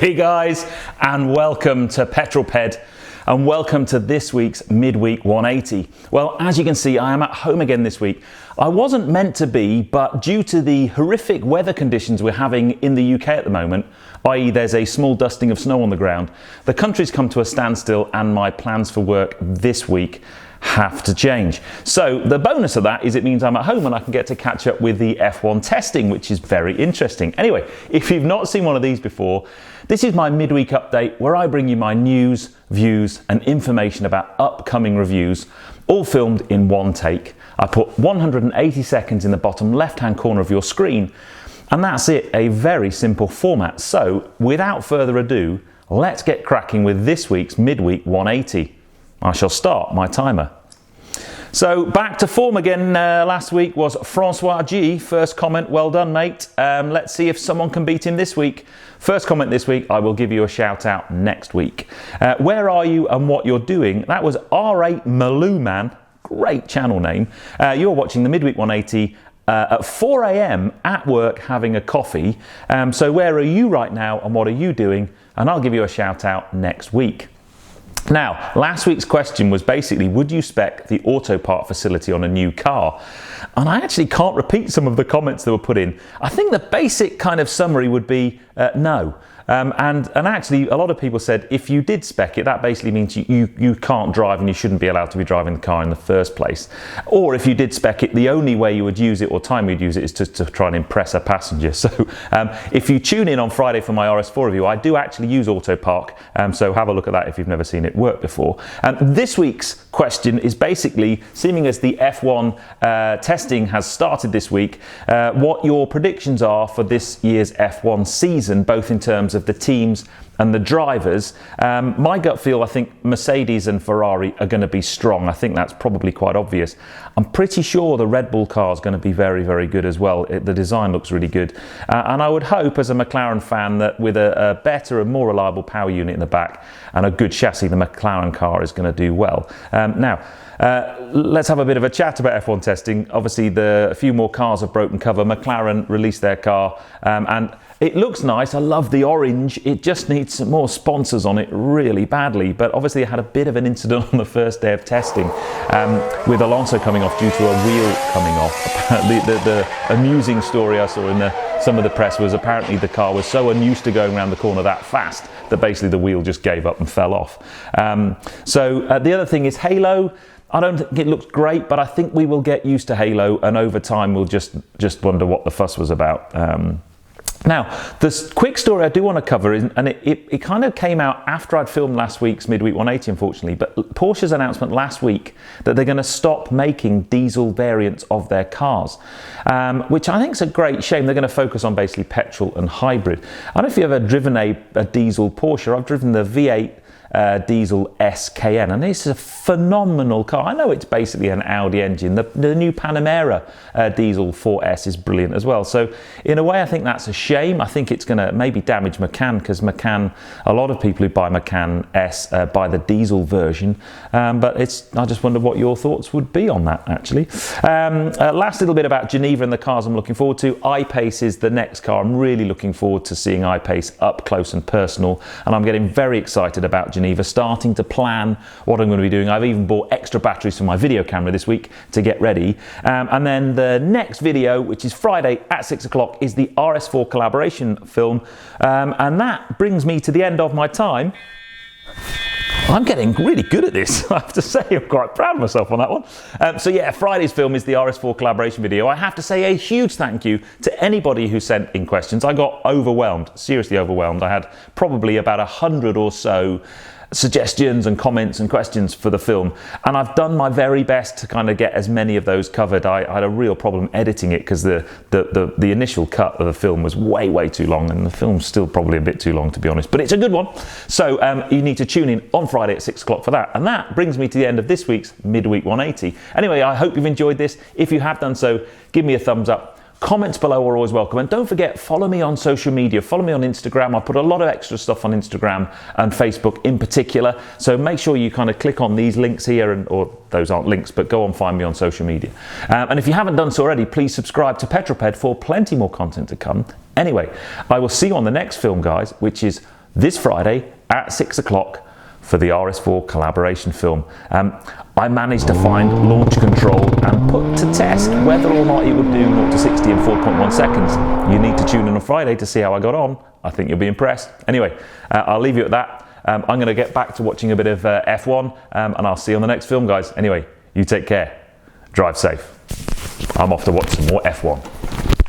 Hey guys, and welcome to Petrol and welcome to this week's Midweek 180. Well, as you can see, I am at home again this week. I wasn't meant to be, but due to the horrific weather conditions we're having in the UK at the moment, i.e. there's a small dusting of snow on the ground, the country's come to a standstill and my plans for work this week have to change. So the bonus of that is it means I'm at home and I can get to catch up with the F1 testing, which is very interesting. Anyway, if you've not seen one of these before, this is my midweek update where I bring you my news, views and information about upcoming reviews, all filmed in one take. I put 180 seconds in the bottom left-hand corner of your screen, and that's it, a very simple format. So without further ado, let's get cracking with this week's Midweek 180. I shall start my timer. So back to form again. Last week was Francois G. First comment, well done mate. Let's see if someone can beat him this week. First comment this week, I will give you a shout out next week. Where are you and what you're doing? That was R8 Maloo Man, great channel name. You're watching the Midweek 180 at 4 a.m. at work having a coffee. So where are you right now and what are you doing? And I'll give you a shout out next week. Now, last week's question was basically, would you spec the auto part facility on a new car? And I actually can't repeat some of the comments that were put in. I think the basic kind of summary would be no. And actually, a lot of people said if you did spec it, that basically means you can't drive and you shouldn't be allowed to be driving the car in the first place. Or if you did spec it, the only way you would use it or time you'd use it is to try and impress a passenger. So if you tune in on Friday for my RS4 review, I do actually use Auto Park. So have a look at that if you've never seen it work before. This week's question is basically, seeming as the F1 testing has started this week, what your predictions are for this year's F1 season, both in terms of the teams and the drivers. My gut feel, I think Mercedes and Ferrari are going to be strong. I think that's probably quite obvious. I'm pretty sure the Red Bull car is going to be very, very good as well. The design looks really good. And I would hope as a McLaren fan that with a better and more reliable power unit in the back and a good chassis, the McLaren car is going to do well. Let's have a bit of a chat about F1 testing. Obviously, a few more cars have broken cover. McLaren released their car and it looks nice. I love the orange. It just needs some more sponsors on it really badly. But obviously, I had a bit of an incident on the first day of testing with Alonso coming off due to a wheel coming off. The amusing story I saw in some of the press was apparently the car was so unused to going around the corner that fast that basically the wheel just gave up and fell off. The other thing is Halo. I don't think it looks great, but I think we will get used to Halo, and over time we'll just wonder what the fuss was about. Now, the quick story I do want to cover is, and it kind of came out after I'd filmed last week's Midweek 180, unfortunately, but Porsche's announcement last week that they're going to stop making diesel variants of their cars, which I think is a great shame. They're going to focus on basically petrol and hybrid. I don't know if you've ever driven a diesel Porsche. I've driven the V8 diesel SKN, and this is a phenomenal car. I know it's basically an Audi engine. The new Panamera diesel 4S is brilliant as well. So in a way, I think that's a shame. I think it's going to maybe damage Macan, because Macan, a lot of people who buy Macan S buy the diesel version. But I just wonder what your thoughts would be on that, actually. Last little bit about Geneva and the cars I'm looking forward to. iPace is the next car. I'm really looking forward to seeing iPace up close and personal, and I'm getting very excited about Geneva, starting to plan what I'm going to be doing. I've even bought extra batteries for my video camera this week to get ready. And then the next video, which is Friday at 6 o'clock, is the RS4 collaboration film. And that brings me to the end of my time. I'm getting really good at this, I have to say. I'm quite proud of myself on that one. So yeah, Friday's film is the RS4 collaboration video. I have to say a huge thank you to anybody who sent in questions. I got overwhelmed, seriously overwhelmed. I had probably about 100 or so suggestions and comments and questions for the film, and I've done my very best to kind of get as many of those covered. I had a real problem editing it because the initial cut of the film was way too long, and the film's still probably a bit too long, to be honest, but it's a good one. So you need to tune in on Friday at 6 o'clock for that. And that brings me to the end of this week's Midweek 180. Anyway, I hope you've enjoyed this. If you have done so, give me a thumbs up. Comments below are always welcome, and don't forget, follow me on social media. Follow me on Instagram. I put a lot of extra stuff on Instagram and Facebook in particular, so make sure you kind of click on these links here, or those aren't links, but go and find me on social media. And if you haven't done so already, please subscribe to Petrol for plenty more content to come. Anyway, I will see you on the next film, guys, which is this Friday at 6 o'clock for the RS4 collaboration film. I managed to find launch control and put to test whether or not it would do 0 to 60 in 4.1 seconds. You need to tune in on Friday to see how I got on. I think you'll be impressed. Anyway, I'll leave you at that. I'm going to get back to watching a bit of F1 and I'll see you on the next film, guys. Anyway, you take care. Drive safe. I'm off to watch some more F1.